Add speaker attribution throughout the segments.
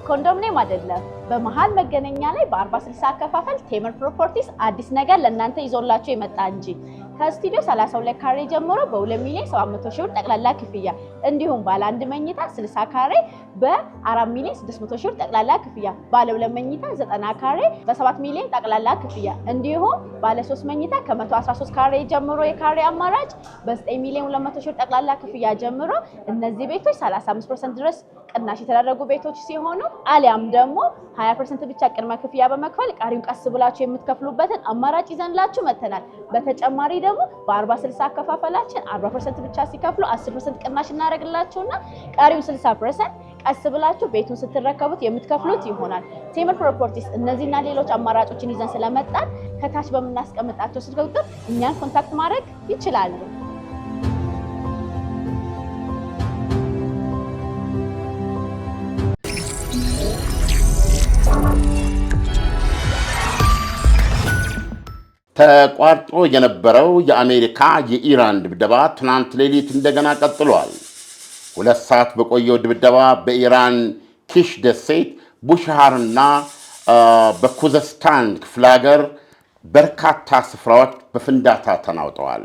Speaker 1: ኮንዶሚኒየም አይደለም በመሃል መገናኛ ላይ በ40/60 አከፋፈል ቴምር ፕሮፐርቲስ አዲስ ነገር ለእናንተ ይዞላችሁ የመጣ እንጂ ከስቱዲዮ 32 ካሬ ጀምሮ በ2 ሚሊዮን 700 ሺህ ብር ጠቅላላ ክፍያ እንዲሁም ባለ 1 መኝታ 60 ካሬ በ4 ሚሊዮን 600 ሺህ ብር ጠቅላላ ክፍያ ባለ 2 መኝታ 90 ካሬ በ7 ሚሊዮን ጠቅላላ ክፍያ እንዲሁም ባለ 3 መኝታ ከ113 ካሬ ጀምሮ የካሬ አማራጭ በ9 ሚሊዮን 200 ሺህ ብር ጠቅላላ ክፍያ ጀምሮ እነዚህ ቤቶች 35% ድረስ ቅናሽ የተደረጉ ቤቶች ሲሆኑ አሊያም ደግሞ 20% ብቻ ቅድመ ክፍያ በመክፈል ቀሪውን ቀስ ብላችሁ የምትከፍሉበትን አማራጭ ይዘንላችሁ መተናል። በተጨማሪ ደግሞ በ40/60 አከፋፈላችን 40% ብቻ ሲከፍሉ 10% ቅናሽ እናደርግላችሁና ቀሪው 60% ቀስ ብላችሁ ቤቱን ስትረከቡት የምትከፍሉት ይሆናል። ቴምር ፕሮፐርቲስ እነዚህና ሌሎች አማራጮችን ይዘን ስለመጣን ከታች በመናስቀምጣቸው ስልክ ቁጥር እኛን ኮንታክት ማድረግ ይችላሉ።
Speaker 2: ተቋርጦ የነበረው የአሜሪካ የኢራን ድብደባ ትናንት ሌሊት እንደገና ቀጥሏል። 2 ሰዓት በቆየው ድብደባ በኢራን ኪሽ ደሴት ቡሽሃርና በኩዘስታን ክፍለ ሀገር በርካታ ስፍራዎች በፍንዳታ ተናውጠዋል።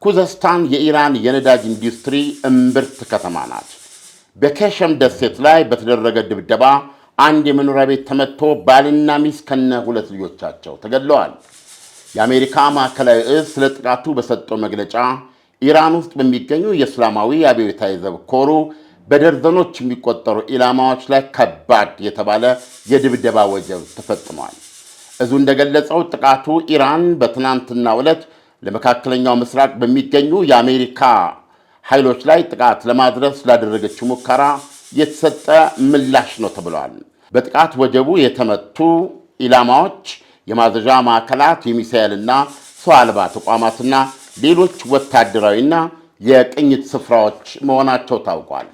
Speaker 2: ኩዘስታን የኢራን የነዳጅ ኢንዱስትሪ እምብርት ከተማ ናት። በኬሸም ደሴት ላይ በተደረገ ድብደባ አንድ የመኖሪያ ቤት ተመትቶ ባልና ሚስት ከነ 2 ልጆቻቸው ተገድለዋል። የአሜሪካ ማዕከላዊ እዝ ስለ ጥቃቱ በሰጠው መግለጫ ኢራን ውስጥ በሚገኙ የእስላማዊ አብዮታዊ ዘብ ኮሩ በደርዘኖች የሚቆጠሩ ኢላማዎች ላይ ከባድ የተባለ የድብደባ ወጀብ ተፈጽሟል። እዙ እንደገለጸው ጥቃቱ ኢራን በትናንትናው ዕለት ለመካከለኛው ምስራቅ በሚገኙ የአሜሪካ ኃይሎች ላይ ጥቃት ለማድረስ ላደረገችው ሙከራ የተሰጠ ምላሽ ነው ተብሏል። በጥቃት ወጀቡ የተመቱ ኢላማዎች የማዘዣ ማዕከላት፣ የሚሳኤልና ሰው አልባ ተቋማትና ሌሎች ወታደራዊና የቅኝት ስፍራዎች መሆናቸው ታውቋል።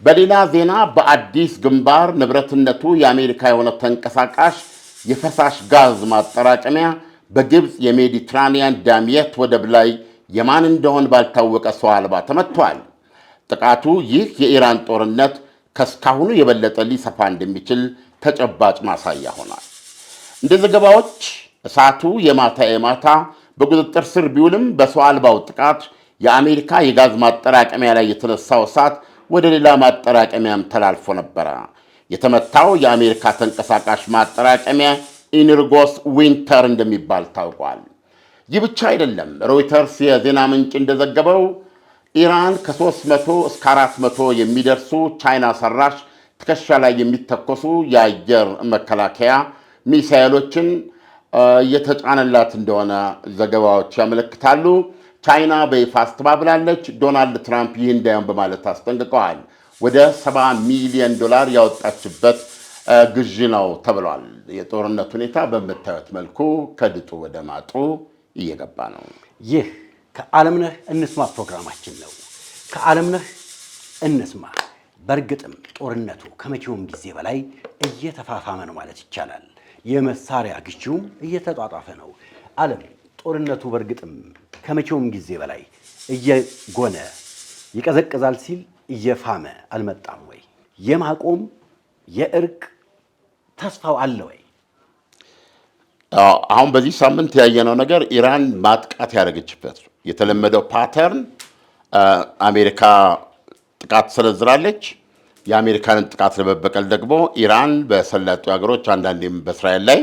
Speaker 2: በሌላ ዜና በአዲስ ግንባር ንብረትነቱ የአሜሪካ የሆነ ተንቀሳቃሽ የፈሳሽ ጋዝ ማጠራቀሚያ በግብፅ የሜዲትራኒያን ዳሚየት ወደብ ላይ የማን እንደሆነ ባልታወቀ ሰው አልባ ተመቷል። ጥቃቱ ይህ የኢራን ጦርነት ከስካሁኑ የበለጠ ሊሰፋ እንደሚችል ተጨባጭ ማሳያ ሆኗል። እንደ ዘገባዎች እሳቱ የማታ በቁጥጥር ስር ቢውልም በሰው አልባው ጥቃት የአሜሪካ የጋዝ ማጠራቀሚያ ላይ የተነሳው እሳት ወደ ሌላ ማጠራቀሚያም ተላልፎ ነበረ። የተመታው የአሜሪካ ተንቀሳቃሽ ማጠራቀሚያ ኢንርጎስ ዊንተር እንደሚባል ታውቋል። ይህ ብቻ አይደለም። ሮይተርስ የዜና ምንጭ እንደዘገበው ኢራን ከ300 እስከ 400 የሚደርሱ ቻይና ሰራሽ ትከሻ ላይ የሚተኮሱ የአየር መከላከያ ሚሳኤሎችን እየተጫነላት እንደሆነ ዘገባዎች ያመለክታሉ። ቻይና በይፋ አስተባብላለች። ዶናልድ ትራምፕ ይህ እንዳይሆን በማለት አስጠንቅቀዋል። ወደ $70 ሚሊዮን ያወጣችበት ግዢ ነው ተብሏል። የጦርነት ሁኔታ በምታዩት መልኩ ከድጡ ወደ ማጡ እየገባ ነው።
Speaker 3: ይህ ከዓለምነህ እንስማ ፕሮግራማችን ነው። ከዓለምነህ እንስማ። በእርግጥም ጦርነቱ ከመቼውም ጊዜ በላይ እየተፋፋመ ነው ማለት ይቻላል። የመሳሪያ ግዢውም እየተጧጧፈ ነው። ዓለም ጦርነቱ በእርግጥም ከመቼውም ጊዜ በላይ እየጎነ ይቀዘቅዛል ሲል እየፋመ አልመጣም ወይ? የማቆም የእርቅ ተስፋው አለ ወይ?
Speaker 2: አሁን በዚህ ሳምንት ያየነው ነገር ኢራን ማጥቃት ያደረገችበት የተለመደው ፓተርን አሜሪካ ጥቃት ሰነዝራለች። የአሜሪካንን ጥቃት ለመበቀል ደግሞ ኢራን በሰላጡ ሀገሮች አንዳንዴም በእስራኤል ላይ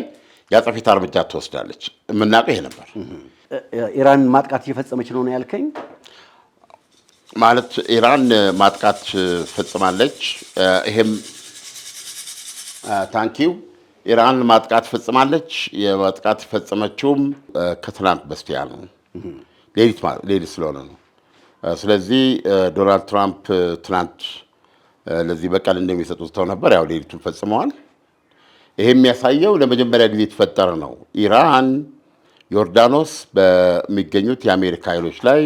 Speaker 2: ያጸፋ እርምጃ ትወስዳለች። የምናውቀው ይሄ ነበር።
Speaker 3: ኢራን ማጥቃት እየፈጸመች ነው ያልከኝ?
Speaker 2: ማለት ኢራን ማጥቃት ፈጽማለች። ይሄም ታንኪው ኢራን ማጥቃት ፈጽማለች። የማጥቃት ፈጸመችውም ከትናንት በስቲያ ነው፣ ሌሊት ስለሆነ ነው። ስለዚህ ዶናልድ ትራምፕ ትናንት ለዚህ በቀል እንደሚሰጡት ተው ነበር። ያው ሌሊቱን ፈጽመዋል። ይሄ የሚያሳየው ለመጀመሪያ ጊዜ የተፈጠረ ነው። ኢራን ዮርዳኖስ በሚገኙት የአሜሪካ ኃይሎች ላይ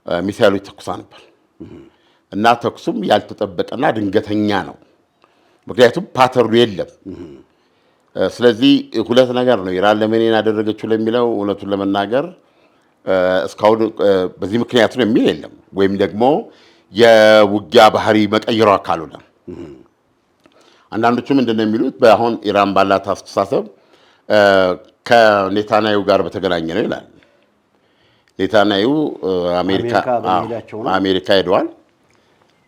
Speaker 2: ሚሳኤሎች ተኩሳ ነበር እና ተኩሱም ያልተጠበቀና ድንገተኛ ነው። ምክንያቱም ፓተርኑ የለም። ስለዚህ ሁለት ነገር ነው ኢራን ለምን ያደረገችው ለሚለው እውነቱን ለመናገር እስካሁን በዚህ ምክንያት ነው የሚል የለም። ወይም ደግሞ የውጊያ ባህሪ መቀየሯ ካልሆነ አንዳንዶቹ ምንድነው የሚሉት በአሁን ኢራን ባላት አስተሳሰብ ከኔታንያሁ ጋር በተገናኘ ነው ይላል። ኔታንያሁ አሜሪካ ሄደዋል።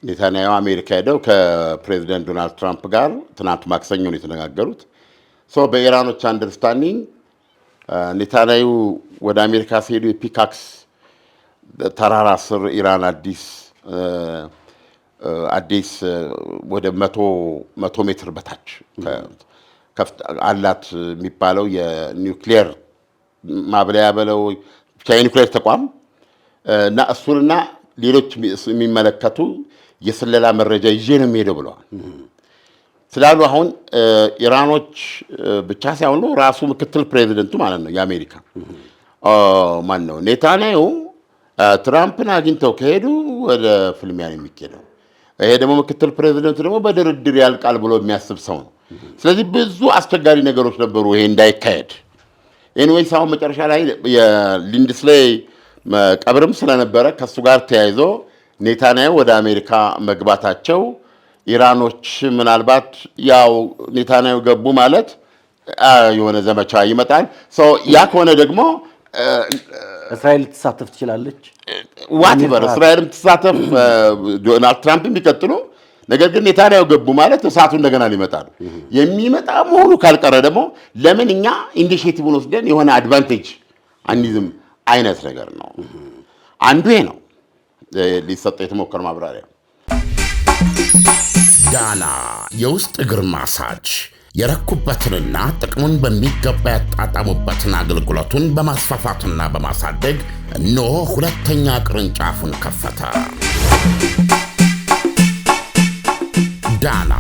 Speaker 2: ኔታንያሁ አሜሪካ ሄደው ከፕሬዚደንት ዶናልድ ትራምፕ ጋር ትናንት ማክሰኞ ነው የተነጋገሩት። በኢራኖች አንደርስታንዲንግ ኔታንያሁ ወደ አሜሪካ ሲሄዱ የፒካክስ ተራራ ስር ኢራን አዲስ ወደ 100 ሜትር በታች አላት የሚባለው የኒውክሌር ማብለያ በለው የኒውክሌር ተቋም እና እሱንና ሌሎች የሚመለከቱ የስለላ መረጃ ይዤ ነው የሚሄደው ብለዋል ስላሉ አሁን ኢራኖች ብቻ ሳይሆኑ ራሱ ምክትል ፕሬዚደንቱ ማለት ነው የአሜሪካ ማን ነው ኔታንያሁ ትራምፕን አግኝተው ከሄዱ ወደ ፍልሚያ ነው የሚኬደው። ይሄ ደግሞ ምክትል ፕሬዚደንቱ ደግሞ በድርድር ያልቃል ብሎ የሚያስብ ሰው ነው። ስለዚህ ብዙ አስቸጋሪ ነገሮች ነበሩ ይሄ እንዳይካሄድ። ኤኒዌይስ አሁን መጨረሻ ላይ የሊንድስሌይ ቀብርም ስለነበረ ከሱ ጋር ተያይዞ ኔታንያሁ ወደ አሜሪካ መግባታቸው ኢራኖች ምናልባት ያው ኔታንያሁ ገቡ ማለት የሆነ ዘመቻ ይመጣል። ያ ከሆነ ደግሞ
Speaker 3: እስራኤል ትሳተፍ ትችላለች።
Speaker 2: ዋትቨር እስራኤልም ትሳተፍ፣ ዶናልድ ትራምፕ የሚቀጥሉ ነገር ግን ኔታንያሁ ገቡ ማለት እሳቱ እንደገና ሊመጣ ነው። የሚመጣ መሆኑ ካልቀረ ደግሞ ለምን እኛ ኢኒሺዬቲቭን ወስደን የሆነ አድቫንቴጅ አንይዝም አይነት ነገር ነው። አንዱ ይሄ ነው ሊሰጠው የተሞከረ ማብራሪያ።
Speaker 4: ዳና የውስጥ እግር ማሳጅ የረኩበትንና ጥቅሙን በሚገባ ያጣጣሙበትን አገልግሎቱን በማስፋፋትና በማሳደግ እነሆ ሁለተኛ ቅርንጫፉን ከፈተ። ዳና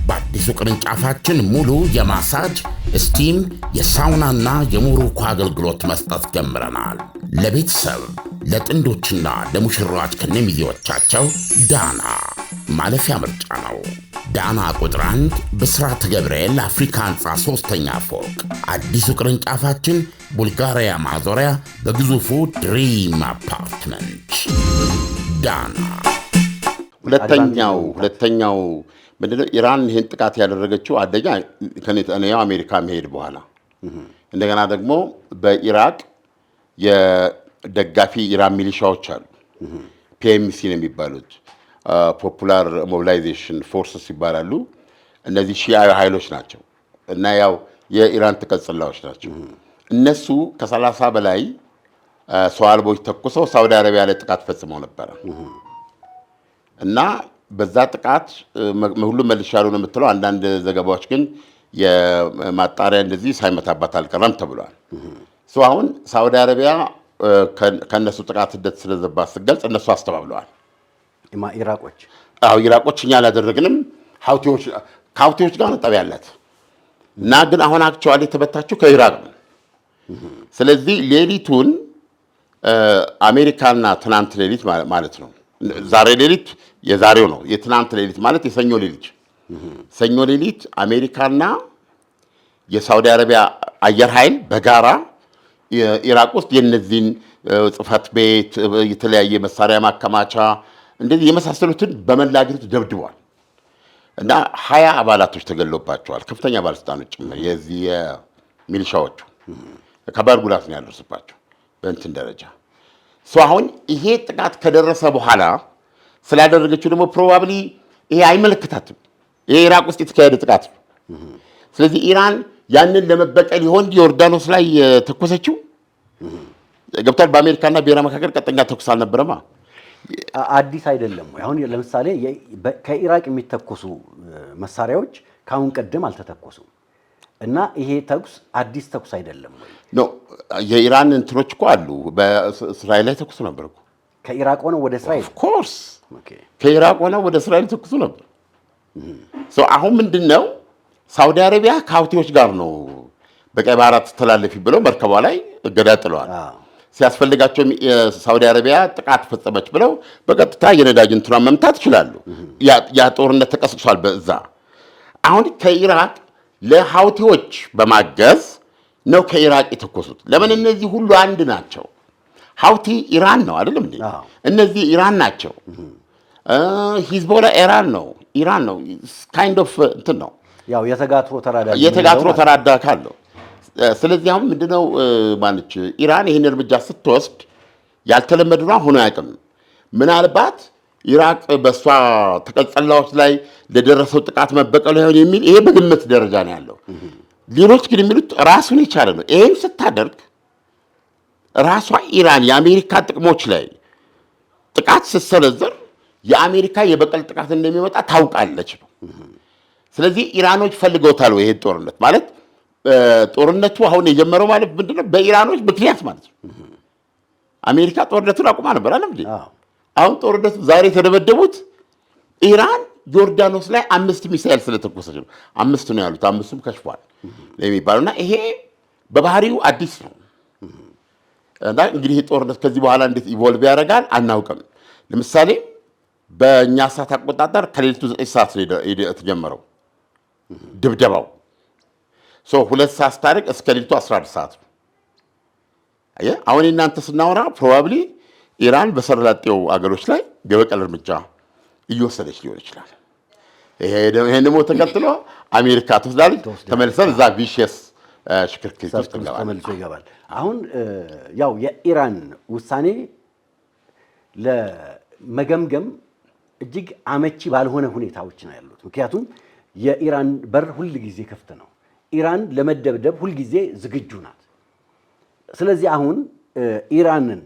Speaker 4: በአዲሱ ቅርንጫፋችን ሙሉ የማሳጅ ስቲም፣ የሳውናና የሞሮኮ አገልግሎት መስጠት ጀምረናል። ለቤተሰብ ለጥንዶችና ለሙሽራዎች ከነሚዜዎቻቸው ዳና ማለፊያ ምርጫ ነው። ዳና ቁጥር 1 ብስራተ ገብርኤል አፍሪካ ህንፃ 3ኛ ፎቅ። አዲሱ ቅርንጫፋችን ቡልጋሪያ ማዞሪያ በግዙፉ ድሪም አፓርትመንት። ዳና።
Speaker 2: ሁለተኛው ምንድነው? ኢራን ይህን ጥቃት ያደረገችው አንደኛ ከኔታንያሁ አሜሪካ መሄድ በኋላ እንደገና ደግሞ በኢራቅ የደጋፊ ኢራን ሚሊሻዎች አሉ። ፒኤምሲ ነው የሚባሉት፣ ፖፑላር ሞቢላይዜሽን ፎርስስ ይባላሉ። እነዚህ ሺዓ ኃይሎች ናቸው እና ያው የኢራን ተቀጽላዎች ናቸው። እነሱ ከ30 በላይ ሰው አልቦች ተኩሰው ሳውዲ አረቢያ ላይ ጥቃት ፈጽመው ነበረ እና በዛ ጥቃት ሁሉም መልሻሉ ነው የምትለው። አንዳንድ ዘገባዎች ግን የማጣሪያ እንደዚህ ሳይመታባት አልቀረም ተብሏል። አሁን ሳውዲ አረቢያ ከነሱ ጥቃት እንደተሰነዘረባት ስትገልጽ እነሱ አስተባብለዋል። ኢራቆች እኛ አላደረግንም፣ ከሀውቲዎች ጋር ጠብ ያላት እና ግን አሁን አክቹዋሊ የተመታችው ከኢራቅ ነው። ስለዚህ ሌሊቱን አሜሪካና ትናንት ሌሊት ማለት ነው፣ ዛሬ ሌሊት የዛሬው ነው፣ የትናንት ሌሊት ማለት የሰኞ ሌሊት ሰኞ ሌሊት አሜሪካና የሳውዲ አረቢያ አየር ኃይል በጋራ ኢራቅ ውስጥ የነዚህን ጽህፈት ቤት፣ የተለያየ መሳሪያ ማከማቻ እንደዚህ የመሳሰሉትን በመላ አገሪቱ ደብድበዋል እና 20 አባላቶች ተገለውባቸዋል። ከፍተኛ ባለስልጣኖች ጭምር የዚህ የሚሊሻዎቹ ከባድ ጉዳት ነው ያደረሰባቸው በእንትን ደረጃ። አሁን ይሄ ጥቃት ከደረሰ በኋላ ስላደረገችው ደግሞ ፕሮባብሊ ይሄ አይመለከታትም። ይሄ ኢራቅ ውስጥ የተካሄደ ጥቃት ነው። ስለዚህ ኢራን ያንን ለመበቀል ይሆን ዮርዳኖስ ላይ ተኮሰችው ገብቷል። በአሜሪካና በኢራን መካከል ቀጥተኛ ተኩስ አልነበረማ።
Speaker 3: አዲስ አይደለም ወይ? አሁን ለምሳሌ ከኢራቅ የሚተኮሱ መሳሪያዎች ከአሁን ቀደም አልተተኮሱም እና ይሄ ተኩስ አዲስ ተኩስ አይደለም ወይ?
Speaker 2: ኖ የኢራን እንትኖች እኮ አሉ። በእስራኤል ላይ ተኩሱ ነበር እኮ።
Speaker 3: ከኢራቅ ሆነው ወደ እስራኤል
Speaker 2: ኦፍ ኮርስ ከኢራቅ ሆነው ወደ እስራኤል ተኩሱ ነበር። አሁን ምንድነው ሳውዲ አረቢያ ከሀውቲዎች ጋር ነው በቀይ ባህር አትተላለፊ ብለው መርከቧ ላይ እገዳ ጥለዋል። ሲያስፈልጋቸው ሳውዲ አረቢያ ጥቃት ፈጸመች ብለው በቀጥታ የነዳጅ እንትኗን መምታት ይችላሉ። ያ ጦርነት ተቀስቅሷል በዛ። አሁን ከኢራቅ ለሀውቲዎች በማገዝ ነው ከኢራቅ የተኮሱት። ለምን? እነዚህ ሁሉ አንድ ናቸው። ሀውቲ ኢራን ነው አይደለም እንዴ? እነዚህ ኢራን ናቸው። ሂዝቦላ ኢራን ነው። ካይንድ ኦፍ እንትን ነው።
Speaker 3: ያው
Speaker 2: የተጋትሮ ተራዳ ካለው ስለዚህ አሁን ምንድነው ማለች ኢራን ይሄን እርምጃ ስትወስድ ያልተለመደ ነው ሆኖ ያቀም ምናልባት ኢራቅ በሷ ተቀጸላዎች ላይ ለደረሰው ጥቃት መበቀል ይሆን የሚል ይሄ በግምት ደረጃ ነው ያለው። ሌሎች ግን የሚሉት ራሱን የቻለ ነው። ይሄን ስታደርግ ራሷ ኢራን የአሜሪካ ጥቅሞች ላይ ጥቃት ስትሰነዝር የአሜሪካ የበቀል ጥቃት እንደሚመጣ ታውቃለች ነው። ስለዚህ ኢራኖች ፈልገውታል ይሄ ጦርነት ማለት ጦርነቱ አሁን የጀመረው ማለት ምንድነው በኢራኖች ምክንያት ማለት ነው። አሜሪካ ጦርነቱን አቁማ ነበር አይደል? አሁን ጦርነቱ ዛሬ የተደበደቡት ኢራን ዮርዳኖስ ላይ 5 ሚሳኤል ስለተኮሰች ነው። 5 ነው ያሉት፣ 5ም ከሽፏል ለሚባሉና ይሄ በባህሪው አዲስ ነው። እና እንግዲህ ጦርነት ከዚህ በኋላ እንዴት ኢቮልቭ ያደርጋል አናውቅም። ለምሳሌ በእኛ ሰዓት አቆጣጠር ከሌሊቱ 9 ሰዓት ነው የተጀመረው ድብደባው። 2 ሰዓት ታሪክ እስከ ሌሊቱ 11 ሰዓት ነው። አሁን እናንተ ስናወራ ፕሮባብሊ ኢራን በሰላጤው አገሮች ላይ የበቀል እርምጃ እየወሰደች ሊሆን ይችላል። ይሄን ደግሞ ተከትሎ አሜሪካ ትወስዳለች፣ ተመልሰን እዛ ቪሽየስ ሽክርክሪት ውስጥ
Speaker 3: ተመልሶ ይገባል። አሁን ያው የኢራን ውሳኔ ለመገምገም እጅግ አመቺ ባልሆነ ሁኔታዎች ነው ያሉት። ምክንያቱም የኢራን በር ሁል ጊዜ ክፍት ነው። ኢራን ለመደብደብ ሁል ጊዜ ዝግጁ ናት። ስለዚህ አሁን ኢራንን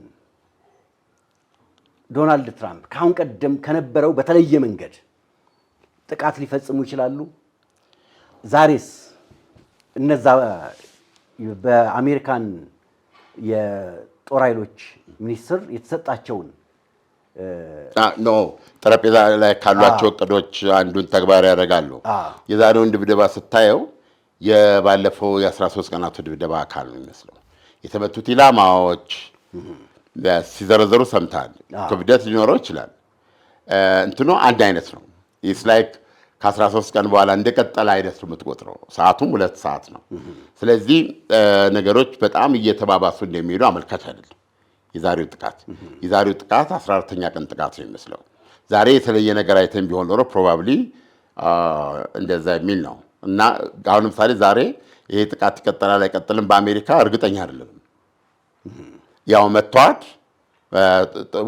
Speaker 3: ዶናልድ ትራምፕ ካሁን ቀደም ከነበረው በተለየ መንገድ ጥቃት ሊፈጽሙ ይችላሉ። ዛሬስ እነዛ በአሜሪካን የጦር ኃይሎች ሚኒስትር የተሰጣቸውን
Speaker 2: ጠረጴዛ ላይ ካሏቸው እቅዶች አንዱን ተግባር ያደርጋሉ። የዛሬውን ድብደባ ስታየው የባለፈው የ13 ቀናቱ ድብደባ አካል ነው የሚመስለው። የተመቱት ኢላማዎች ሲዘረዘሩ ሰምተሃል። ክብደት ሊኖረው ይችላል። እንትኑ አንድ አይነት ነው። ኢትስ ላይክ ከ13 ቀን በኋላ እንደቀጠለ አይነት ነው የምትቆጥረው። ሰዓቱም 2 ሰዓት ነው። ስለዚህ ነገሮች በጣም እየተባባሱ እንደሚሄዱ አመልካች አይደለም። የዛሬው ጥቃት 14ኛ ቀን ጥቃት ነው የሚመስለው። ዛሬ የተለየ ነገር አይተን ቢሆን ኖሮ ፕሮባብሊ እንደዛ የሚል ነው እና አሁን ለምሳሌ ዛሬ ይሄ ጥቃት ይቀጥላል አይቀጥልም በአሜሪካ እርግጠኛ አይደለም። ያው መቷት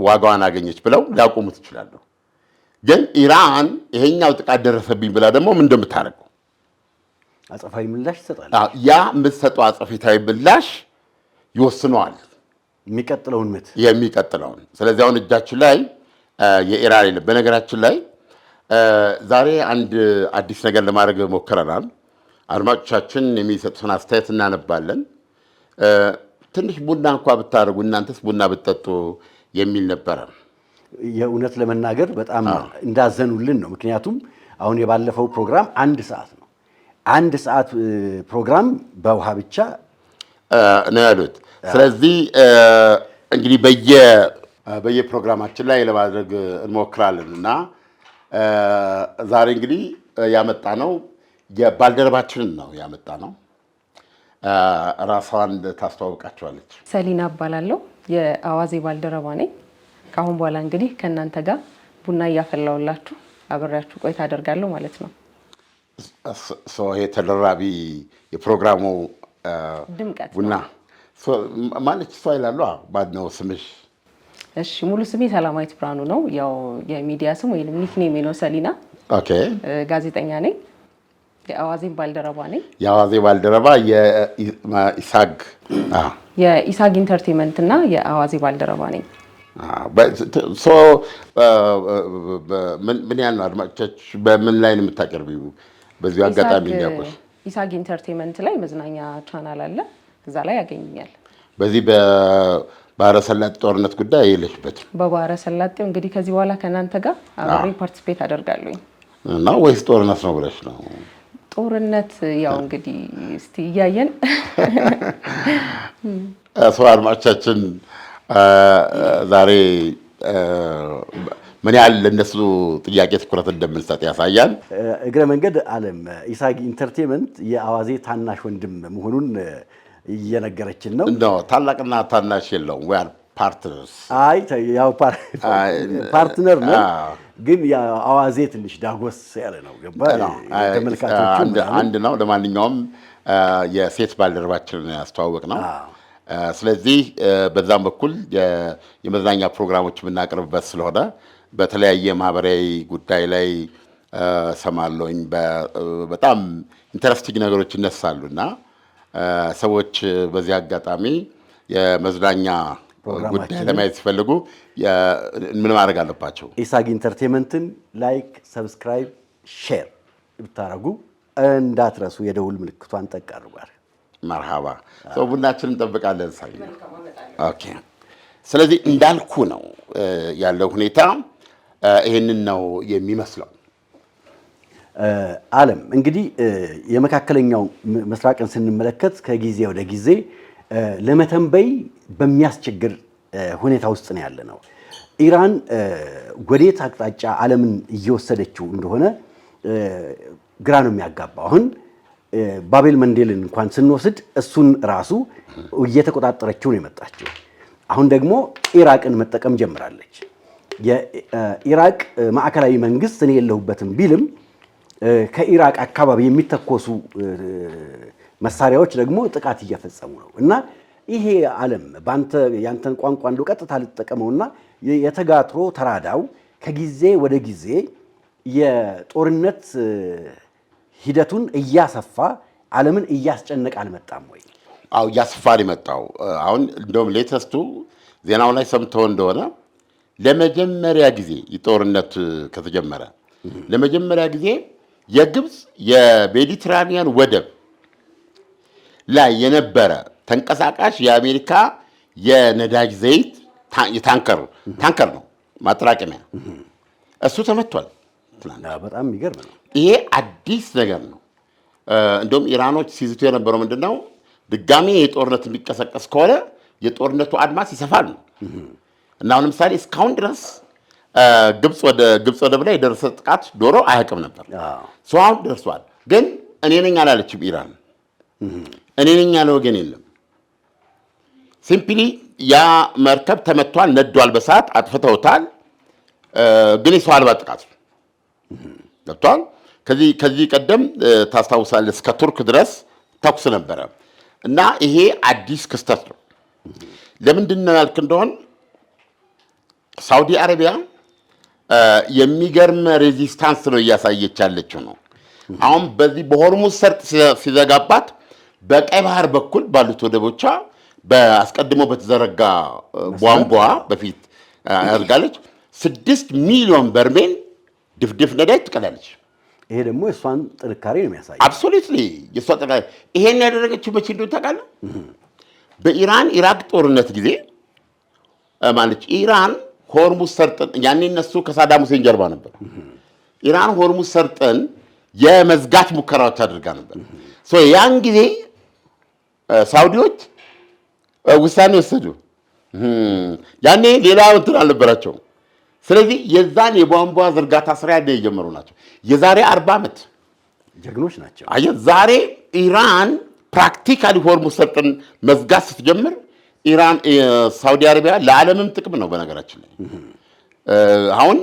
Speaker 2: ዋጋዋን አገኘች ብለው ሊያቆሙት ይችላሉ። ግን ኢራን ይሄኛው ጥቃት ደረሰብኝ ብላ ደግሞ ምን እንደምታደርገው
Speaker 3: አጸፋዊ ምላሽ ትሰጣለች።
Speaker 2: ያ የምትሰጠው አጸፋዊ ምላሽ ይወስነዋል የሚቀጥለውን። ስለዚህ አሁን እጃችን ላይ የኢራን የለም። በነገራችን ላይ ዛሬ አንድ አዲስ ነገር ለማድረግ ሞክረናል። አድማጮቻችን የሚሰጡትን አስተያየት እናነባለን። ትንሽ ቡና እንኳ ብታደርጉ እናንተስ ቡና ብትጠጡ የሚል ነበረ።
Speaker 3: የእውነት ለመናገር በጣም እንዳዘኑልን ነው። ምክንያቱም አሁን የባለፈው ፕሮግራም 1 ሰዓት ነው። 1 ሰዓት ፕሮግራም በውሃ ብቻ
Speaker 2: ነው ያሉት። ስለዚህ እንግዲህ በየፕሮግራማችን ላይ ለማድረግ እንሞክራለን እና ዛሬ እንግዲህ ያመጣ ነው የባልደረባችንን ነው ያመጣ ነው። ራሷን ታስተዋውቃቸዋለች።
Speaker 5: ሰሊና እባላለሁ። የአዋዜ ባልደረባ ነኝ። ከአሁን በኋላ እንግዲህ ከእናንተ ጋር ቡና እያፈላውላችሁ አብሬያችሁ ቆይታ አደርጋለሁ ማለት ነው።
Speaker 2: ይሄ ተደራቢ የፕሮግራሙ
Speaker 5: ድምቀት
Speaker 2: ቡና ማለች እሷ ይላሉ። ማነው ስምሽ?
Speaker 5: እሺ፣ ሙሉ ስሜ ሰላማዊት ብርሃኑ ነው። ያው የሚዲያ ስም ወይም ኒክኔም ነው ሰሊና።
Speaker 2: ኦኬ።
Speaker 5: ጋዜጠኛ ነኝ። የአዋዜ ባልደረባ ነኝ።
Speaker 2: የአዋዜ ባልደረባ
Speaker 5: የኢሳግ ኢንተርቴንመንት እና የአዋዜ ባልደረባ ነኝ።
Speaker 2: ምን ያህል ነው አድማጮች በምን ላይ ነው የምታቀርቢው? በዚሁ አጋጣሚ እንዲያውቁሽ።
Speaker 5: ኢሳግ ኢንተርቴንመንት ላይ መዝናኛ ቻናል አለ፣ እዛ ላይ ያገኙኛል።
Speaker 2: በዚህ በባህረ ሰላጤ ጦርነት ጉዳይ የለሽበትም?
Speaker 5: በባህረ ሰላጤው እንግዲህ ከዚህ በኋላ ከእናንተ ጋር አብሬ ፓርቲስፔት አደርጋለሁኝ።
Speaker 2: እና ወይስ ጦርነት ነው ብለሽ ነው?
Speaker 5: ጦርነት ያው እንግዲህ እስቲ እያየን
Speaker 2: ሰው አድማጮቻችን ዛሬ ምን ያህል ለነሱ ጥያቄ ትኩረት እንደምንሰጥ ያሳያል።
Speaker 3: እግረ መንገድ አለም ኢሳግ ኢንተርቴንመንት የአዋዜ ታናሽ ወንድም መሆኑን እየነገረችን ነው።
Speaker 2: ታላቅና ታናሽ የለውም። ፓርትነርስ
Speaker 3: ያው ፓርትነር ነው፣ ግን አዋዜ ትንሽ ዳጎስ ያለ ነው። ገባ ተመልካቾቹ
Speaker 2: አንድ ነው። ለማንኛውም የሴት ባልደረባችንን ያስተዋወቅ ነው። ስለዚህ በዛም በኩል የመዝናኛ ፕሮግራሞች የምናቀርብበት ስለሆነ በተለያየ ማህበራዊ ጉዳይ ላይ ሰማለሁኝ በጣም ኢንተረስቲንግ ነገሮች ይነሳሉ እና ሰዎች በዚህ አጋጣሚ የመዝናኛ ጉዳይ ለማየት ሲፈልጉ ምን ማድረግ አለባቸው?
Speaker 3: ኢሳግ ኢንተርቴንመንትን ላይክ፣ ሰብስክራይብ፣ ሼር ብታረጉ እንዳትረሱ። የደውል ምልክቷን ጠቅ አድርጓል።
Speaker 2: መርሃባ ሰው ቡናችንን እንጠብቃለን። ኦኬ። ስለዚህ እንዳልኩ ነው ያለው ሁኔታ ይህንን ነው የሚመስለው።
Speaker 3: ዓለም እንግዲህ የመካከለኛው ምስራቅን ስንመለከት ከጊዜ ወደ ጊዜ ለመተንበይ በሚያስቸግር ሁኔታ ውስጥ ነው ያለ ነው። ኢራን ወዴት አቅጣጫ ዓለምን እየወሰደችው እንደሆነ ግራ ነው የሚያጋባው። አሁን ባቤል መንዴልን እንኳን ስንወስድ እሱን ራሱ እየተቆጣጠረችው ነው የመጣችው። አሁን ደግሞ ኢራቅን መጠቀም ጀምራለች። የኢራቅ ማዕከላዊ መንግስት እኔ የለሁበትም ቢልም ከኢራቅ አካባቢ የሚተኮሱ መሳሪያዎች ደግሞ ጥቃት እየፈጸሙ ነው እና ይሄ ዓለም ያንተን ቋንቋ እንደው ቀጥታ ልትጠቀመውና የተጋትሮ ተራዳው ከጊዜ ወደ ጊዜ የጦርነት ሂደቱን እያሰፋ ዓለምን እያስጨነቀ አልመጣም ወይ?
Speaker 2: አዎ እያሰፋ የመጣው አሁን እንደውም ሌተስቱ ዜናው ላይ ሰምተው እንደሆነ ለመጀመሪያ ጊዜ የጦርነት ከተጀመረ ለመጀመሪያ ጊዜ የግብፅ የሜዲትራኒያን ወደብ ላይ የነበረ ተንቀሳቃሽ የአሜሪካ የነዳጅ ዘይት ታንከር ነው ማጠራቀሚያ እሱ ተመቷል።
Speaker 3: በጣም የሚገርም ነው።
Speaker 2: ይሄ አዲስ ነገር ነው። እንደውም ኢራኖች ሲዝቱ የነበረው ምንድነው ድጋሜ የጦርነት የሚቀሰቀስ ከሆነ የጦርነቱ አድማስ ይሰፋል ነው እና አሁን ለምሳሌ እስካሁን ድረስ ግብፅ ወደብ ላይ የደረሰ ጥቃት ዶሮ አያውቅም ነበር። ሰው አሁን ደርሷል። ግን እኔ ነኝ አላለችም ኢራን። እኔ ነኝ ያለ ወገን የለም። ሲምፕሊ ያ መርከብ ተመቷል፣ ነዷል፣ በሰዓት አጥፍተውታል። ግን የሰው አልባ ጥቃት ገብቷል። ከዚህ ቀደም ታስታውሳለህ እስከ ቱርክ ድረስ ተኩስ ነበረ እና ይሄ አዲስ ክስተት ነው። ለምንድን ነው ያልክ እንደሆን ሳውዲ አረቢያ የሚገርም ሬዚስታንስ ነው እያሳየች ያለችው ነው። አሁን በዚህ በሆርሙዝ ሰርጥ ሲዘጋባት በቀይ ባህር በኩል ባሉት ወደቦቿ በአስቀድሞ በተዘረጋ ቧንቧ በፊት ያደርጋለች 6 ሚሊዮን በርሜል ድፍድፍ ነዳጅ ትቀዳለች።
Speaker 3: ይሄ ደግሞ የእሷን ጥንካሬ ነው የሚያሳየው።
Speaker 2: አብሶሉትሊ የእሷ ጥንካሬ። ይሄን ያደረገችው መቼ እንደሆነ ታውቃለህ? በኢራን ኢራቅ ጦርነት ጊዜ ማለት ኢራን ሆርሙዝ ሰርጥን ያኔ እነሱ ከሳዳም ሁሴን ጀርባ ነበር። ኢራን ሆርሙዝ ሰርጥን የመዝጋት ሙከራዎች አድርጋ ነበር። ያን ጊዜ ሳውዲዎች ውሳኔ ወሰዱ። ያኔ ሌላ እንትን አልነበራቸውም። ስለዚህ የዛን የቧንቧ ዝርጋታ ስራ ያለ የጀመሩ ናቸው። የዛሬ 40 ዓመት
Speaker 3: ጀግኖች ናቸው።
Speaker 2: አየህ ዛሬ ኢራን ፕራክቲካሊ ሆርሙዝ ሰርጥን መዝጋት ስትጀምር ኢራን ሳውዲ አረቢያ ለዓለምም ጥቅም ነው። በነገራችን ላይ አሁን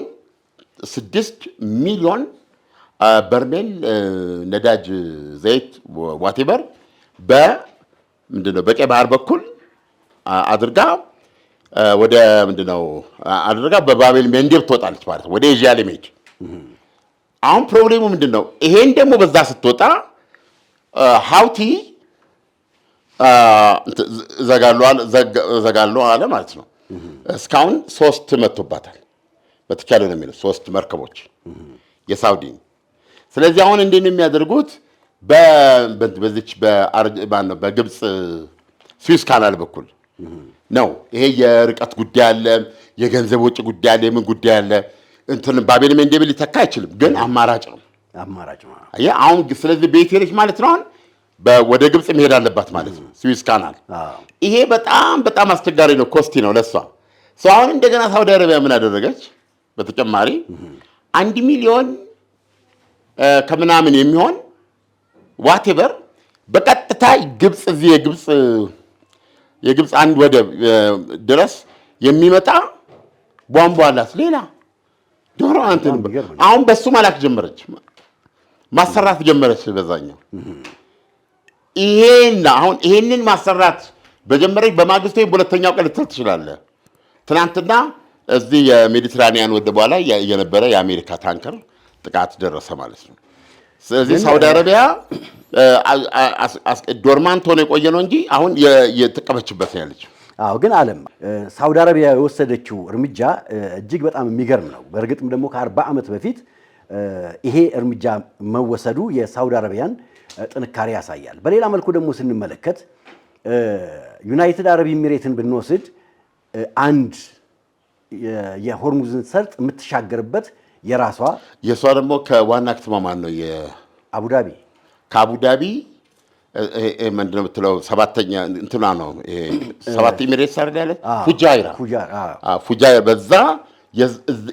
Speaker 2: 6 ሚሊዮን በርሜል ነዳጅ ዘይት ዋቴቨር በቀይ ባህር በኩል አድርጋ ወደ አድርጋ በባቤል መንዴብ ትወጣለች ማለት ነው፣ ወደ ኤዥያ ለመሄድ። አሁን ፕሮብሌሙ ምንድነው? ይሄን ደግሞ በዛ ስትወጣ ሀውቲ ዘጋሉ አለ ማለት ነው። እስካሁን 3 መጥቶባታል። በተቻለ ነው የሚለው 3 መርከቦች የሳውዲ። ስለዚህ አሁን እንዴት ነው የሚያደርጉት? በዚች በግብፅ ስዊስ ካናል በኩል ነው። ይሄ የርቀት ጉዳይ አለ፣ የገንዘብ ወጪ ጉዳይ አለ፣ የምን ጉዳይ አለ። እንትን ባቤል መንዴብ ሊተካ አይችልም፣ ግን አማራጭ ነው። አሁን ስለዚህ ቤቴልሽ ማለት ነው ወደ ግብፅ መሄድ አለባት ማለት ነው። ስዊስ ካናል ይሄ በጣም በጣም አስቸጋሪ ነው፣ ኮስቲ ነው ለሷ። አሁን እንደገና ሳውዲ አረቢያ ምን አደረገች? በተጨማሪ 1 ሚሊዮን ከምናምን የሚሆን ዋቴቨር በቀጥታ ግብፅ እዚህ የግብፅ አንድ ወደብ ድረስ የሚመጣ ቧንቧ አላት ሌላ ዶሮ አንተን አሁን በሱ ማላክ ጀመረች ማሰራት ጀመረች በዛኛው ይሄንን ማሰራት በጀመረች በማግስቱ በሁለተኛው ቀን ልትል ትችላለህ ትናንትና እዚህ የሜዲትራኒያን ወደ በኋላ የነበረ የአሜሪካ ታንከር ጥቃት ደረሰ ማለት ነው ስለዚህ ሳውዲ አረቢያ ዶርማንት ሆነ የቆየ ነው እንጂ አሁን የተቀበችበት ነው ያለችው
Speaker 3: አዎ ግን ዓለም ሳውዲ አረቢያ የወሰደችው እርምጃ እጅግ በጣም የሚገርም ነው በእርግጥም ደግሞ ከ40 ዓመት በፊት ይሄ እርምጃ መወሰዱ የሳውዲ አረቢያን ጥንካሬ ያሳያል በሌላ መልኩ ደግሞ ስንመለከት ዩናይትድ አረብ ኤሚሬትን ብንወስድ አንድ የሆርሙዝን ሰርጥ የምትሻገርበት የሷ ደግሞ ከዋና ከተማ ማን ነው የአቡዳቢ ከአቡዳቢ ምንድን ነው የምትለው ሰባተኛ እንትና ነው ሰባት ኤሚሬትስ አይደል ያለ ፉጃይራ በዛ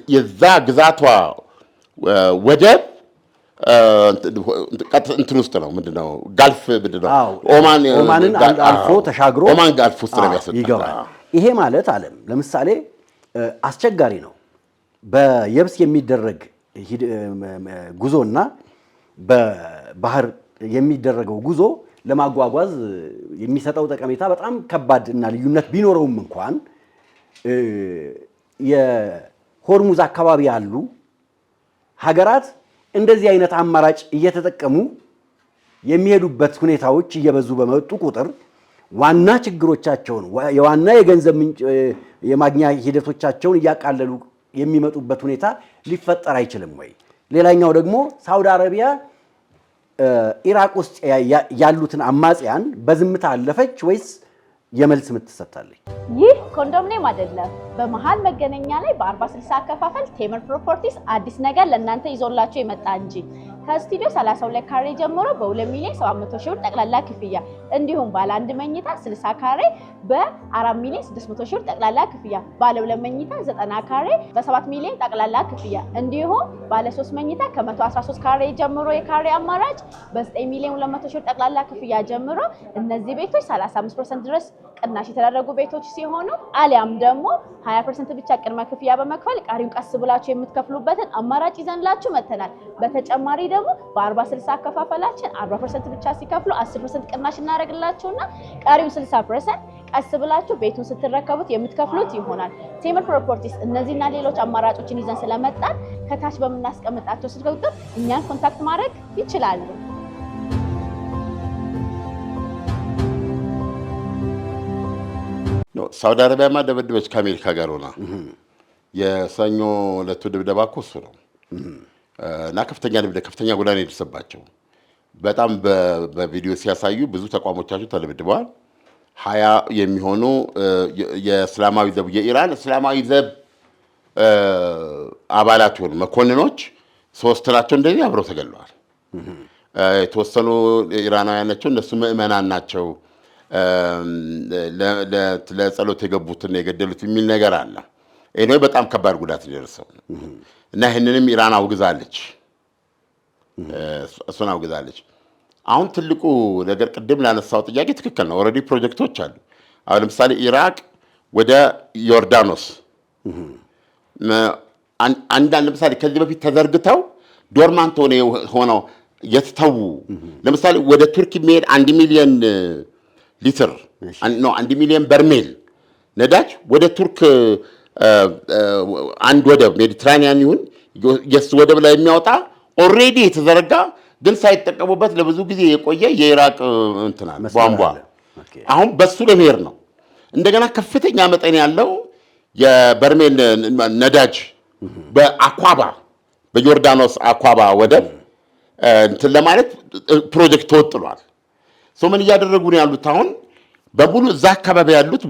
Speaker 3: የዛ ግዛቷ ወደብ እንትን ውስጥ ነው ምንድነው ጋልፍ ምንድነው ኦማንን አልፎ ተሻግሮ ኦማን ጋልፍ ውስጥ ነው ያሰጣው ይሄ ማለት ዓለም ለምሳሌ አስቸጋሪ ነው በየብስ የሚደረግ ጉዞና በባህር የሚደረገው ጉዞ ለማጓጓዝ የሚሰጠው ጠቀሜታ በጣም ከባድ እና ልዩነት ቢኖረውም እንኳን የሆርሙዝ አካባቢ ያሉ ሀገራት እንደዚህ አይነት አማራጭ እየተጠቀሙ የሚሄዱበት ሁኔታዎች እየበዙ በመጡ ቁጥር ዋና ችግሮቻቸውን የዋና የገንዘብ ምንጭ የማግኛ ሂደቶቻቸውን እያቃለሉ የሚመጡበት ሁኔታ ሊፈጠር አይችልም ወይ ሌላኛው ደግሞ ሳውዲ አረቢያ ኢራቅ ውስጥ ያሉትን አማጽያን በዝምታ አለፈች ወይስ የመልስ ምትሰጣለች
Speaker 1: ይህ ኮንዶሚኒየም አይደለም በመሃል መገናኛ ላይ በ40/60 አከፋፈል ቴምር ፕሮፐርቲስ አዲስ ነገር ለእናንተ ይዞላችሁ የመጣ እንጂ ከስቱዲዮ 32 ካሬ ጀምሮ በ2 ሚሊዮን 700 ሺህ ብር ጠቅላላ ክፍያ እንዲሁም ባለ አንድ መኝታ 60 ካሬ በ4 ሚሊዮን 600 ሺህ ብር ጠቅላላ ክፍያ ባለ 2 መኝታ 90 ካሬ በ7 ሚሊዮን ጠቅላላ ክፍያ እንዲሁም ባለ 3 መኝታ ከ113 ካሬ ጀምሮ የካሬ አማራጭ በ9 ሚሊዮን 200 ሺህ ብር ጠቅላላ ክፍያ ጀምሮ እነዚህ ቤቶች 35% ድረስ ቅናሽ የተደረጉ ቤቶች ሲሆኑ አሊያም ደግሞ 20% ብቻ ቅድመ ክፍያ በመክፈል ቀሪውን ቀስ ብላችሁ የምትከፍሉበትን አማራጭ ይዘንላችሁ መተናል በተጨማሪ ደግሞ በ40/60 አከፋፈላችን 40% ብቻ ሲከፍሉ 10% ቅናሽ እናደርግላችሁና ቀሪው 60% ቀስ ብላችሁ ቤቱን ስትረከቡት የምትከፍሉት ይሆናል ቴምር ፕሮፐርቲስ እነዚህና ሌሎች አማራጮችን ይዘን ስለመጣን ከታች በመናስቀምጣቸው ስልክ ቁጥር እኛን ኮንታክት ማድረግ ይችላሉ
Speaker 2: ሳውዲ አረቢያማ ደበደበች ከአሜሪካ ጋር ሆና የሰኞ ዕለቱ ድብደባ እኮ እሱ ነው እና ከፍተኛ ጉዳት የደረሰባቸው በጣም በቪዲዮ ሲያሳዩ ብዙ ተቋሞቻቸው ተደብድበዋል 20 የሚሆኑ የእስላማዊ ዘብ የኢራን እስላማዊ ዘብ አባላት የሆኑ መኮንኖች 3 ናቸው እንደዚህ አብረው ተገለዋል የተወሰኑ ኢራናውያን ናቸው እነሱ ምዕመናን ናቸው ለጸሎት የገቡትን የገደሉት የሚል ነገር አለ እኔ በጣም ከባድ ጉዳት ደረሰው እና ይሄንንም ኢራን አውግዛለች እሱን አውግዛለች አሁን ትልቁ ነገር ቅድም ላነሳው ጥያቄ ትክክል ነው ኦሬዲ ፕሮጀክቶች አሉ አሁን ለምሳሌ ኢራቅ ወደ ዮርዳኖስ አንዳንድ ለምሳሌ ከዚህ በፊት ተዘርግተው ዶርማንት ሆነው የተተዉ ለምሳሌ ወደ ቱርክ የሚሄድ 1 ሚሊዮን ሊትር ነው 1 ሚሊዮን በርሜል ነዳጅ ወደ ቱርክ አንድ ወደብ ሜዲትራኒያን ይሁን የሱ ወደብ ላይ የሚያወጣ ኦሬዲ የተዘረጋ ግን ሳይጠቀሙበት ለብዙ ጊዜ የቆየ የኢራቅ እንትና ቧንቧ አሁን በሱ ለመሄድ ነው እንደገና ከፍተኛ መጠን ያለው የበርሜል ነዳጅ በአኳባ በዮርዳኖስ አኳባ ወደብ እንትን ለማለት ፕሮጀክት ተወጥሏል ምን እያደረጉ ነው ያሉት አሁን በሙሉ እዛ አካባቢ ያሉት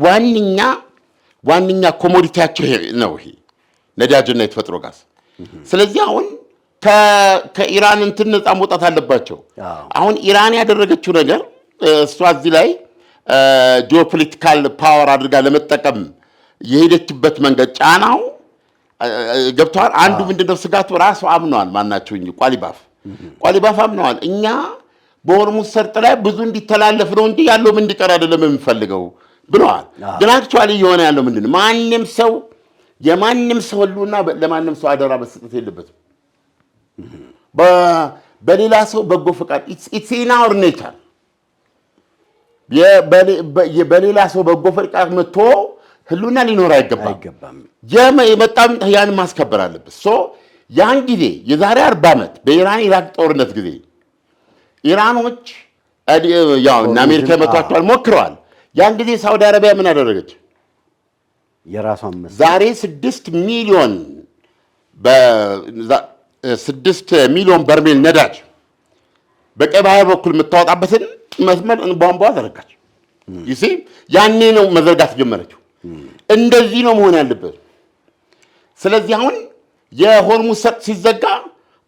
Speaker 2: ዋንኛ ኮሞዲቲያቸው ነው ይሄ ነዳጅና የተፈጥሮ ጋዝ ስለዚህ አሁን ከኢራን እንትን ነፃ መውጣት አለባቸው አሁን ኢራን ያደረገችው ነገር እሷ እዚህ ላይ ጂኦፖለቲካል ፓወር አድርጋ ለመጠቀም የሄደችበት መንገድ ጫናው ገብቷል አንዱ ምንድነው ስጋቱ ራሱ አምነዋል ማናቸው እንጂ ቋሊባፍ አምነዋል እኛ በሆርሙዝ ሰርጥ ላይ ብዙ እንዲተላለፍ ነው እንጂ ያለው ምን እንዲቀር አይደለም የምንፈልገው ብለዋል። ግን አክቹዋሊ እየሆነ ያለው ምንድን ነው? ማንም ሰው የማንም ሰው ህልውና ለማንም ሰው አደራ መስጠት የለበትም። በሌላ ሰው በጎ ፈቃድ ኢትስ ኢን አወር ኔቸር በሌላ ሰው በጎ ፈቃድ መጥቶ ህልውና ሊኖር አይገባም። የመጣም ያን ማስከበር አለበት። ያን ጊዜ የዛሬ 40 ዓመት በኢራን ኢራቅ ጦርነት ጊዜ ኢራኖች ያው እና አሜሪካ መቷቸዋል ሞክረዋል። ያን ጊዜ ሳውዲ አረቢያ ምን አደረገች?
Speaker 3: የራሷን
Speaker 2: ዛሬ 6 ሚሊዮን በርሜል ነዳጅ በቀይ ባህር በኩል የምታወጣበትን መስመር ቧንቧ ዘረጋች። ይሲ ያኔ ነው መዘርጋት ጀመረችው። እንደዚህ ነው መሆን ያለበት። ስለዚህ አሁን የሆርሙዝ ሰርጥ ሲዘጋ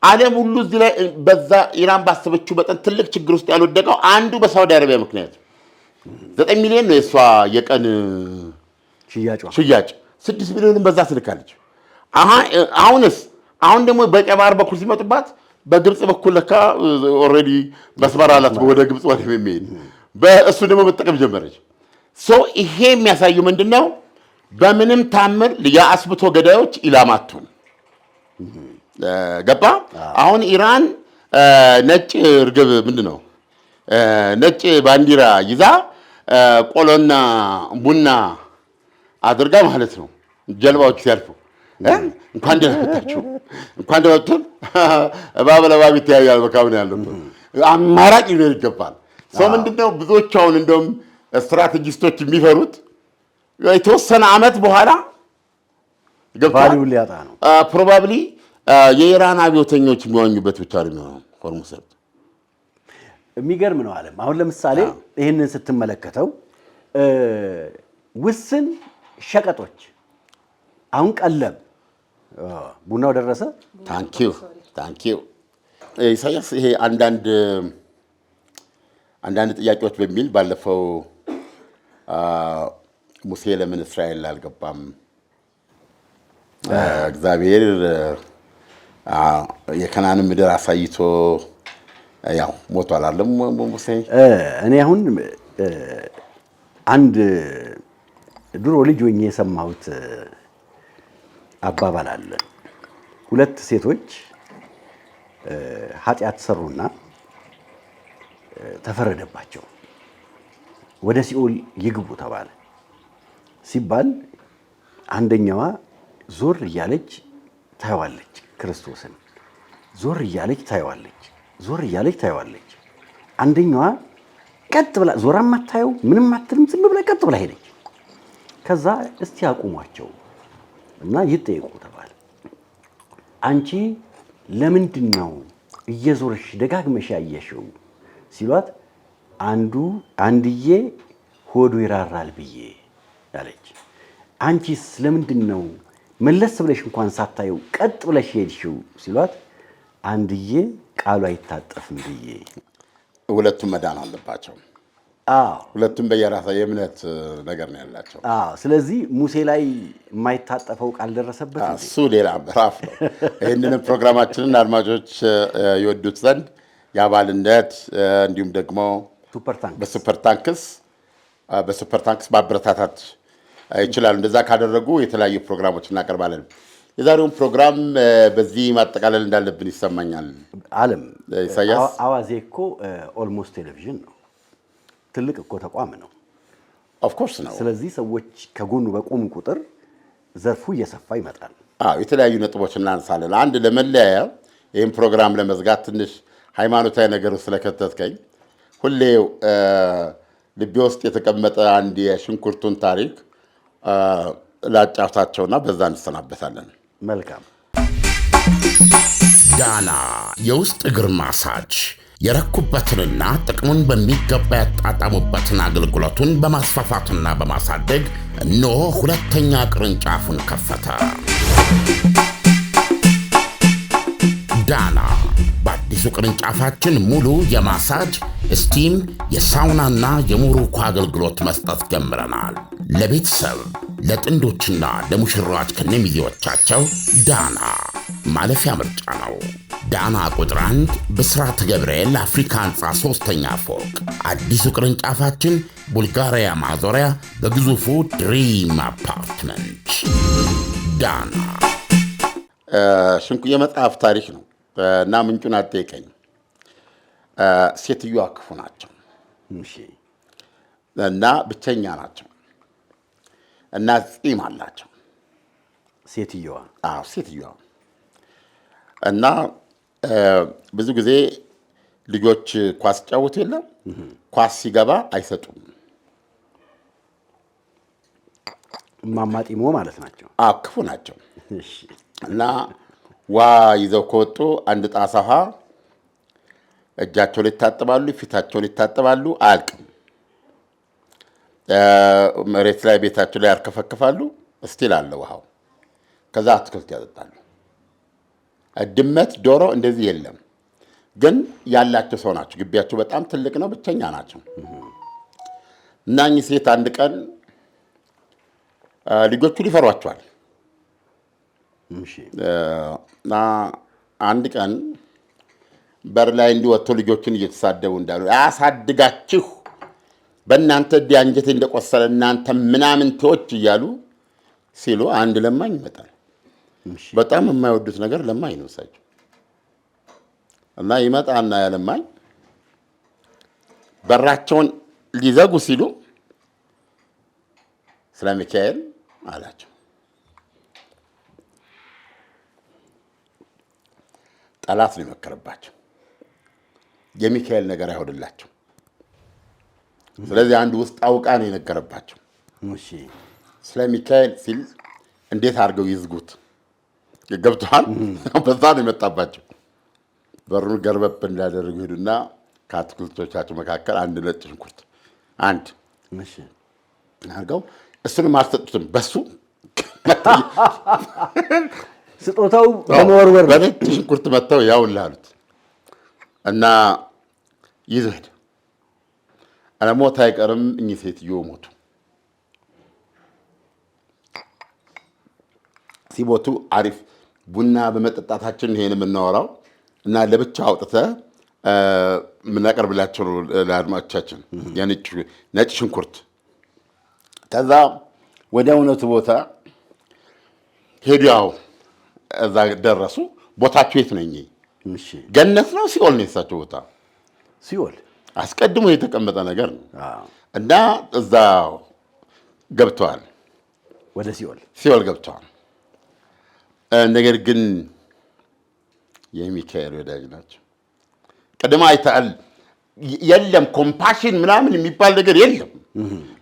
Speaker 2: ዓለም ሁሉ እዚህ ላይ በዛ ኢራን ባሰበችው በጣም ትልቅ ችግር ውስጥ ያልወደቀው አንዱ በሳውዲ አረቢያ ምክንያት 9 ሚሊዮን ነው የሷ የቀን ሽያጭ 6 ሚሊዮንን በዛ ትልካለች። አሁን ደግሞ በቀይ ባህር በኩል ሲመጡባት በግብጽ በኩል ለካ ኦልሬዲ መስመር አላት ወደ ግብጽ ወደ የሚሄድ በእሱ ደግሞ መጠቀም ጀመረች። ይሄ የሚያሳየው ምንድነው? በምንም ታምር የአስብቶ ገዳዮች ኢላማቱን ገባ። አሁን ኢራን ነጭ እርግብ ምንድነው ነጭ ባንዲራ ይዛ ቆሎና ቡና አድርጋ ማለት ነው ጀልባዎች ሲያልፉ እንኳን ደህና መጣችሁ እንኳን ደህና መጣችሁ እባብ ለእባብ ይተያያል በካሁን ያለው አማራጭ ሊኖር ይገባል። ምንድነው ብዙዎች አሁን እንደውም ስትራቴጂስቶች የሚፈሩት የተወሰነ ዓመት በኋላ
Speaker 3: ቫልዩ ሊያጣ ነው።
Speaker 2: ፕሮባብሊ የኢራን አብዮተኞች የሚዋኙበት ብቻ ነው የሚሆነው ሆርሙዝ ሰርጥ።
Speaker 3: የሚገርም ነው ዓለም። አሁን ለምሳሌ ይህንን ስትመለከተው ውስን ሸቀጦች አሁን ቀለብ ቡናው ደረሰ።
Speaker 2: ታንኪዩ ኢሳያስ። ይሄ አንዳንድ ጥያቄዎች በሚል ባለፈው ሙሴ ለምን እስራኤል አልገባም? እግዚአብሔር የከናንን ምድር አሳይቶ ያው ሞቷል አይደለም ሙሴ።
Speaker 3: እኔ አሁን አንድ ድሮ ልጅ ሆኜ የሰማሁት አባባል አለ። 2 ሴቶች ኃጢአት ሰሩና ተፈረደባቸው። ወደ ሲኦል ይግቡ ተባለ። ሲባል አንደኛዋ ዞር እያለች ታየዋለች ክርስቶስን፣ ዞር እያለች ታየዋለች። አንደኛዋ ቀጥ ብላ ዞራም አታየው ምንም አትልም፣ ዝም ብላ ቀጥ ብላ ሄደች። ከዛ እስቲ አቁሟቸው እና ይጠይቁ ተባለ። አንቺ ለምንድን ነው እየዞርሽ ደጋግመሽ ያየሽው ሲሏት፣ አንድዬ ሆዱ ይራራል ብዬ አለች። አንቺስ ለምንድን ነው መለስ ብለሽ እንኳን ሳታየው ቀጥ ብለሽ ሄድሽው ሲሏት፣ አንድዬ ቃሉ አይታጠፍም ብዬ።
Speaker 2: ሁለቱም መዳን አለባቸው። ሁለቱም በየራሳቸው የእምነት ነገር ነው ያላቸው።
Speaker 3: ስለዚህ ሙሴ ላይ የማይታጠፈው ቃል ደረሰበት።
Speaker 2: እሱ ሌላ ምዕራፍ ነው። ይህንንም ፕሮግራማችንን አድማጮች ይወዱት ዘንድ የአባልነት እንዲሁም ደግሞ በሱፐር ታንክስ ማበረታታት ይችላሉ። እንደዛ ካደረጉ የተለያዩ ፕሮግራሞች እናቀርባለን። የዛሬውን ፕሮግራም በዚህ ማጠቃለል እንዳለብን ይሰማኛል።
Speaker 3: ዓለም
Speaker 2: ኢሳያስ፣
Speaker 3: አዋዜ እኮ ኦልሞስት ቴሌቪዥን ነው። ትልቅ እኮ ተቋም ነው።
Speaker 2: ኦፍኮርስ ነው።
Speaker 3: ስለዚህ ሰዎች ከጎኑ በቆሙ ቁጥር ዘርፉ እየሰፋ ይመጣል።
Speaker 2: የተለያዩ ነጥቦች እናንሳለን። አንድ ለመለያያ ይህም ፕሮግራም ለመዝጋት ትንሽ ሃይማኖታዊ ነገር ውስጥ ስለከተትከኝ ሁሌ ልቤ ውስጥ የተቀመጠ አንድ የሽንኩርቱን ታሪክ ላጫውታቸውና በዛ እንሰናበታለን።
Speaker 3: መልካም።
Speaker 4: ዳና የውስጥ እግር ማሳጅ የረኩበትንና ጥቅሙን በሚገባ ያጣጣሙበትን አገልግሎቱን በማስፋፋትና በማሳደግ እነሆ 2ኛ ቅርንጫፉን ከፈተ። ዳና በአዲሱ ቅርንጫፋችን ሙሉ የማሳጅ ስቲም፣ የሳውናና የሞሮኮ አገልግሎት መስጠት ጀምረናል። ለቤተሰብ ለጥንዶችና ለሙሽራዎች ከነሚዜዎቻቸው ዳና ማለፊያ ምርጫ ነው። ዳና ቁጥር 1 ብስራተ ገብርኤል አፍሪካ ህንፃ 3ኛ ፎቅ አዲሱ ቅርንጫፋችን ቡልጋሪያ ማዞሪያ በግዙፉ ድሪም አፓርትመንት ዳና።
Speaker 2: ሽንኩ የመጽሐፍ ታሪክ ነው እና ምንጩን አትጠይቀኝ። ሴትዮዋ ክፉ ናቸው እና ብቸኛ ናቸው እና ጺም አላቸው
Speaker 3: ሴትዮዋ።
Speaker 2: ሴትዮዋ እና ብዙ ጊዜ ልጆች ኳስ ጫወቱ የለም ኳስ ሲገባ አይሰጡም።
Speaker 3: ማማጢሞ ማለት ናቸው።
Speaker 2: ክፉ ናቸው እና ዋ ይዘው ከወጡ አንድ ጣሳ ውሃ እጃቸውን ይታጠባሉ፣ ፊታቸውን ይታጠባሉ፣ አያልቅም። መሬት ላይ ቤታቸው ላይ ያርከፈክፋሉ፣ እስቲል አለ ውሃው። ከዛ አትክልት ያጠጣሉ። ድመት፣ ዶሮ እንደዚህ የለም፣ ግን ያላቸው ሰው ናቸው። ግቢያቸው በጣም ትልቅ ነው፣ ብቸኛ ናቸው። እና እኚህ ሴት አንድ ቀን ልጆቹ ሊፈሯቸዋል እና አንድ ቀን በር ላይ እንዲወጡ ልጆችን እየተሳደቡ እንዳሉ ያሳድጋችሁ በእናንተ ዲያንጀት እንደቆሰለ እናንተ ምናምንቴዎች እያሉ ሲሉ አንድ ለማኝ ይመጣል። በጣም የማይወዱት ነገር ለማኝ ነው እሳቸው። እና ይመጣና ያለማኝ በራቸውን ሊዘጉ ሲሉ ስለ ሚካኤል አላቸው። ጠላት ነው የመከረባቸው። የሚካኤል ነገር አይሆንላቸው። ስለዚህ አንድ ውስጥ አውቃ ነው የነገረባቸው። ስለ ሚካኤል ሲል እንዴት አድርገው ይዝጉት ገብተዋል። በዛ ነው የመጣባቸው። በሩን ገርበብ እንዳደረጉ ሄዱና ከአትክልቶቻቸው መካከል አንድ ነጭ ሽንኩርት አንድ አድርገው እሱንም አልሰጡትም። በሱ
Speaker 3: ስጦታው ለመወርወር
Speaker 2: በነጭ ሽንኩርት መጥተው ያውልህ አሉት እና ይዘው ሄደ። ሞት አይቀርም። እኚህ ሴትዮ ሞቱ። ሲሞቱ አሪፍ ቡና በመጠጣታችን ይሄን የምናወራው እና ለብቻ አውጥተህ የምናቀርብላቸው ለአድማጮቻችን ነጭ ሽንኩርት። ከዛ ወደ እውነቱ ቦታ ሄዱ። ያው እዛ ደረሱ። ቦታቸው የት ነው? ገነት ነው ሲኦል ነው? የሳቸው ቦታ
Speaker 3: ሲኦል
Speaker 2: አስቀድሞ የተቀመጠ ነገር ነው እና እዛ ገብተዋል።
Speaker 3: ወደ
Speaker 2: ሲኦል ገብተዋል። ነገር ግን የሚካኤል ወዳጅ ናቸው። ቅድማ አይተሃል። የለም ኮምፓሽን ምናምን የሚባል ነገር የለም።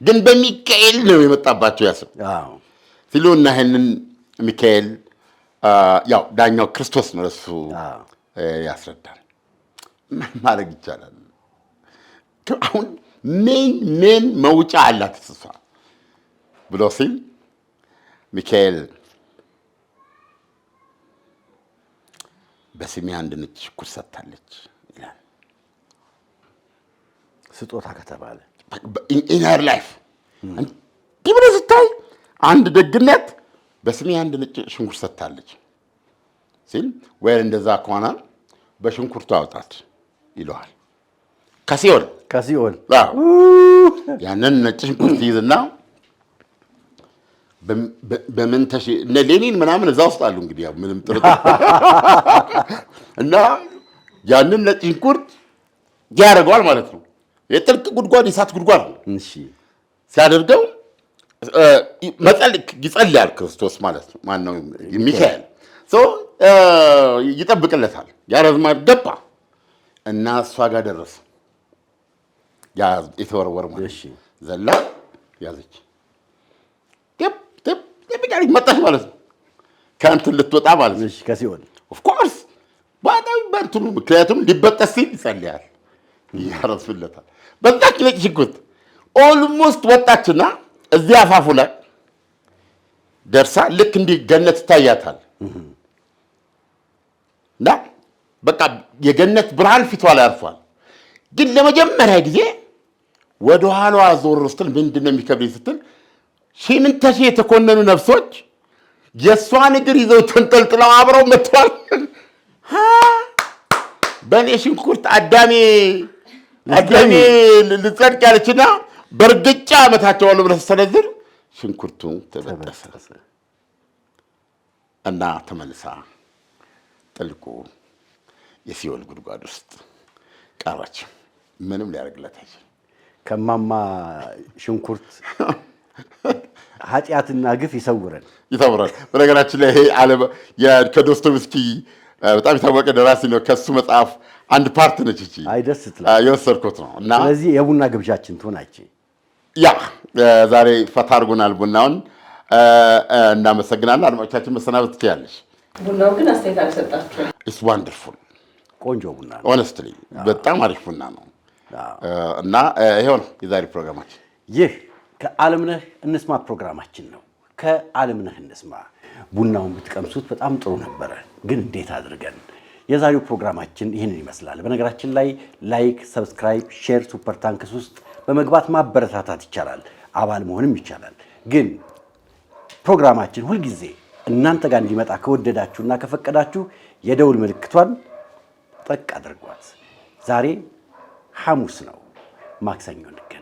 Speaker 2: ግን በሚካኤል ነው የመጣባቸው ያስብ ሲሉ እና ይህንን ሚካኤል ያው ዳኛው ክርስቶስ ነው እሱ ያስረዳል። ማድረግ ይቻላል። አሁን ምን መውጫ አላት እሷ ብሎ ሲል ሚካኤል በስሜ አንድ ነጭ ሽንኩርት ሰጥታለች ይላል።
Speaker 3: ስጦታ ከተባለ
Speaker 2: ኢነር ላይፍ እንዲህ ብለህ ስታይ አንድ ደግነት በስሜ አንድ ነጭ ሽንኩርት ሰጥታለች ሲል ወይ እንደዛ ከሆነ በሽንኩርቱ አውጣት ይለዋል። ከሲኦል ያንን ነጭ ሽንኩርት ይዝና በምን እነ ሌኒን ምናምን እዛ ውስጥ አሉ። እንግዲህ ያው ምንም ጥርጥር እና ያንን ነጭ ሽንኩርት ያደርገዋል ማለት ነው። የጥልቅ ጉድጓድ የእሳት ጉድጓድ ነው። ሲያደርገው ይጸልያል ክርስቶስ ማለት ነው። ማነው ሚካኤል ይጠብቅለታል። ያረዝማል። ገባ እና እሷ ጋር ደረሰ። የተወረወረ ማለት ዘላ ያዘች። ቢቃሪ መጣች ማለት ነው። ከእንትን ልትወጣ ማለት ነው
Speaker 3: ከሲኦል
Speaker 2: ኦፍኮርስ በጣም በእንትኑ ምክንያቱም ሊበጠስ ሲል ይጸልያል፣ ያረስፍለታል። በዛች ነጭ ሽንኩርት ኦልሞስት ወጣችና እዚህ አፋፉ ላይ ደርሳ ልክ እንዲህ ገነት ይታያታል እና በቃ የገነት ብርሃን ፊቷ ላይ አርፏል። ግን ለመጀመሪያ ጊዜ ወደ ኋላዋ ዞር ስትል ምንድን ነው የሚከብደኝ ስትል ሺህ የተኮነኑ ነፍሶች የእሷን እግር ይዘው ተንጠልጥለው አብረው መጥተዋል። በእኔ ሽንኩርት አዳሜ ልጸድቅ ያለችና በእርግጫ አመታቸዋለሁ ብለህ ስትሰነዝር ሽንኩርቱ ተበጠሰ እና ተመልሳ ጥልቁ የሲኦል ጉድጓድ ውስጥ ቀረች። ምንም ሊያደርግላት አይችልም።
Speaker 3: ከማማ ሽንኩርት ኃጢአትና ግፍ ይሰውራል።
Speaker 2: በነገራችን ላይ ይሄ ከዶስቶቭስኪ በጣም የታወቀ ደራሲ ነው። ከሱ መጽሐፍ አንድ ፓርት ነች እቺ።
Speaker 3: ደስ ትላለች።
Speaker 2: የወሰድኩት ነው እና
Speaker 3: ስለዚህ የቡና ግብዣችን ትሆናች።
Speaker 2: ያ ዛሬ ፈታ አድርጎናል ቡናውን። እናመሰግናለን። አድማጮቻችን መሰናበት ትችያለሽ።
Speaker 5: ቡናው ግን አስተያየት አልሰጣችሁም።
Speaker 2: ኢትስ ዋንደርፉል
Speaker 3: ቆንጆ ቡና ነው።
Speaker 2: ኦነስትሊ በጣም አሪፍ ቡና ነው እና ይሄው ነው የዛሬ ፕሮግራማችን።
Speaker 3: ይህ ከዓለምነህ እንስማ ፕሮግራማችን ነው። ከዓለምነህ እንስማ ቡናውን ብትቀምሱት በጣም ጥሩ ነበረ፣ ግን እንዴት አድርገን። የዛሬው ፕሮግራማችን ይህንን ይመስላል። በነገራችን ላይ ላይክ፣ ሰብስክራይብ፣ ሼር ሱፐር ታንክስ ውስጥ በመግባት ማበረታታት ይቻላል፣ አባል መሆንም ይቻላል። ግን ፕሮግራማችን ሁልጊዜ እናንተ ጋር እንዲመጣ ከወደዳችሁና ከፈቀዳችሁ የደውል ምልክቷን ጠቅ አድርጓት። ዛሬ ሐሙስ ነው፣ ማክሰኞ እንገናኝ።